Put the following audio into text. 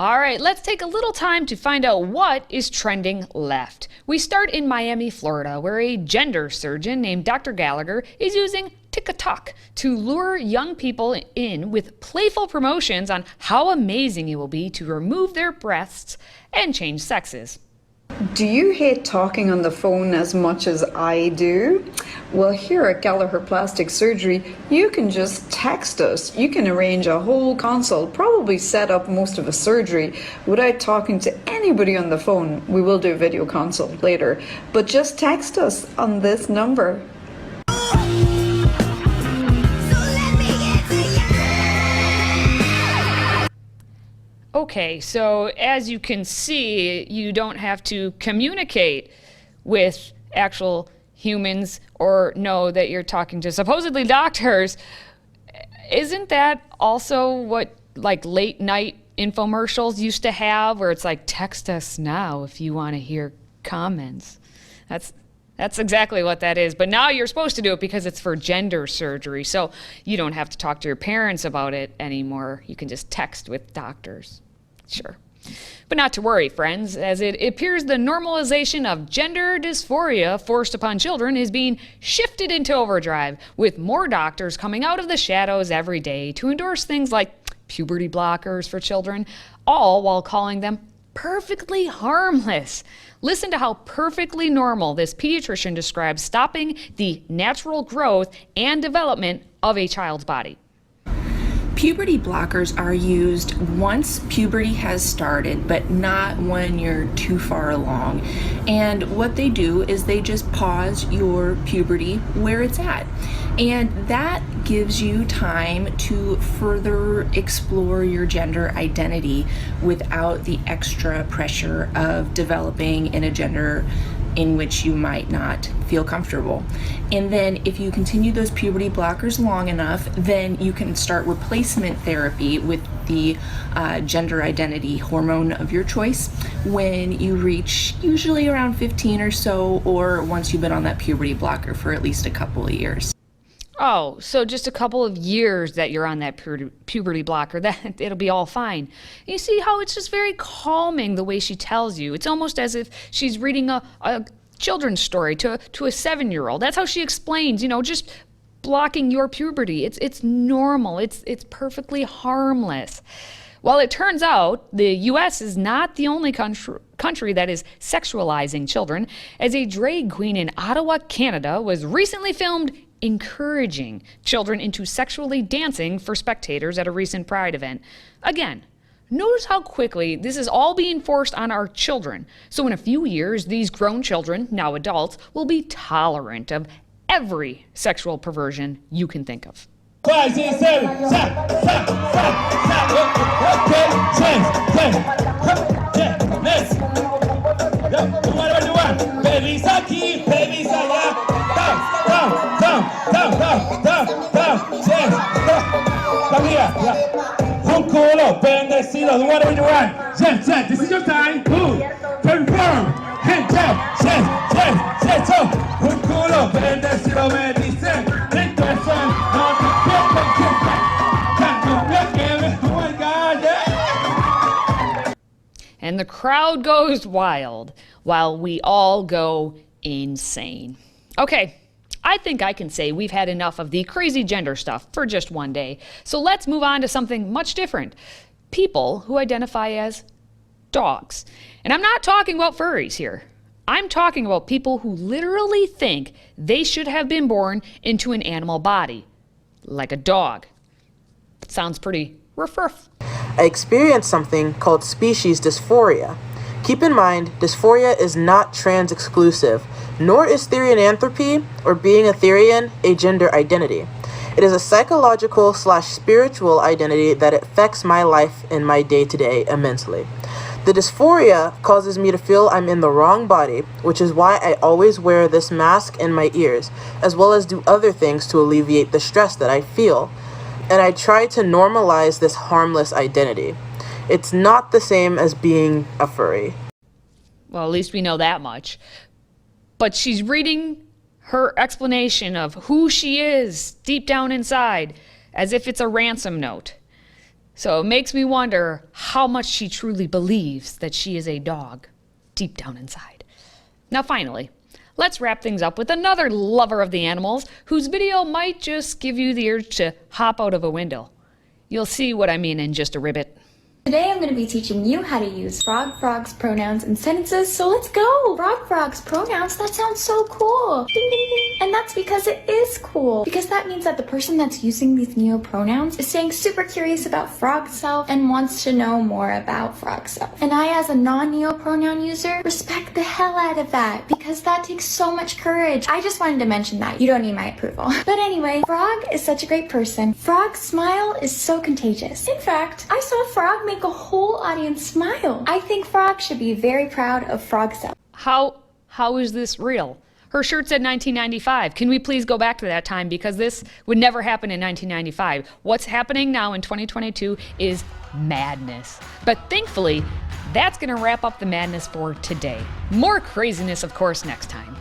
All right, let's take a little time to find out what is trending left. We start in Miami, Florida, where a gender surgeon named Dr. Gallagher is using TikTok to lure young people in with playful promotions on how amazing it will be to remove their breasts and change sexes. Do you hate talking on the phone as much as I do? Well, here at Gallagher Plastic Surgery, you can just text us. You can arrange a whole consult, probably set up most of a surgery without talking to anybody on the phone. We will do a video consult later, but just text us on this number. Okay, so as you can see, you don't have to communicate with actual humans or know that you're talking to supposedly doctors. Isn't that also what like late night infomercials used to have, where it's like, text us now if you want to hear comments? That's exactly what that is. But now you're supposed to do it because it's for gender surgery. So you don't have to talk to your parents about it anymore. You can just text with doctors. Sure. But not to worry, friends, as it appears the normalization of gender dysphoria forced upon children is being shifted into overdrive, with more doctors coming out of the shadows every day to endorse things like puberty blockers for children, all while calling them perfectly harmless. Listen to how perfectly normal this pediatrician describes stopping the natural growth and development of a child's body. Puberty blockers are used once puberty has started, but not when you're too far along. And what they do is they just pause your puberty where it's at. And that gives you time to further explore your gender identity without the extra pressure of developing in a gender in which you might not feel comfortable. And then if you continue those puberty blockers long enough, then you can start replacement therapy with the gender identity hormone of your choice when you reach usually around 15 or so, or once you've been on that puberty blocker for at least a couple of years. Oh, so just a couple of years that you're on that puberty blocker, that it'll be all fine. You see how it's just very calming the way she tells you. It's almost as if she's reading a children's story to a 7-year-old. That's how she explains, just blocking your puberty. It's normal. It's perfectly harmless. Well, it turns out the U.S. is not the only country that is sexualizing children, as a drag queen in Ottawa, Canada, was recently filmed encouraging children into sexually dancing for spectators at a recent Pride event. Again, notice how quickly this is all being forced on our children. So in a few years, these grown children, now adults, will be tolerant of every sexual perversion you can think of. 5, 6, 7, stop, stop, stop, stop, okay, let's do whatever you want. Baby's aquí, baby's allá, down, down, down, down, down, down, come here, un culo, bendecido, do whatever you want. Yes, this is your time, confirm, hands up, yes, so, un culo, bendecido, me dice, entonces, no te and the crowd goes wild while we all go insane. Okay, I think I can say we've had enough of the crazy gender stuff for just one day. So let's move on to something much different. People who identify as dogs. And I'm not talking about furries here. I'm talking about people who literally think they should have been born into an animal body, like a dog. Sounds pretty rough. I experienced something called species dysphoria. Keep in mind, dysphoria is not trans-exclusive, nor is therianthropy, or being a therian, a gender identity. It is a psychological/spiritual identity that affects my life and my day-to-day immensely. The dysphoria causes me to feel I'm in the wrong body, which is why I always wear this mask in my ears, as well as do other things to alleviate the stress that I feel. And I try to normalize this harmless identity. It's not the same as being a furry. Well, at least we know that much. But she's reading her explanation of who she is deep down inside, as if it's a ransom note. So it makes me wonder how much she truly believes that she is a dog deep down inside. Now finally, let's wrap things up with another lover of the animals whose video might just give you the urge to hop out of a window. You'll see what I mean in just a ribbit. Today I'm going to be teaching you how to use frog's pronouns in sentences, so let's go! Frog's pronouns, that sounds so cool! Ding ding ding! And that's because it is cool, because that means that the person that's using these neo-pronouns is staying super curious about frog self and wants to know more about frog self. And I, as a non-neo-pronoun user, respect the hell out of that, because that takes so much courage. I just wanted to mention that. You don't need my approval. But anyway, Frog is such a great person. Frog's smile is so contagious. In fact, I saw Frog make a whole audience smile. I think Frog should be very proud of Frog self. How is this real? Her shirt said 1995. Can we please go back to that time, because this would never happen in 1995. What's happening now in 2022 is madness. But thankfully, that's going to wrap up the madness for today. More craziness, of course, next time.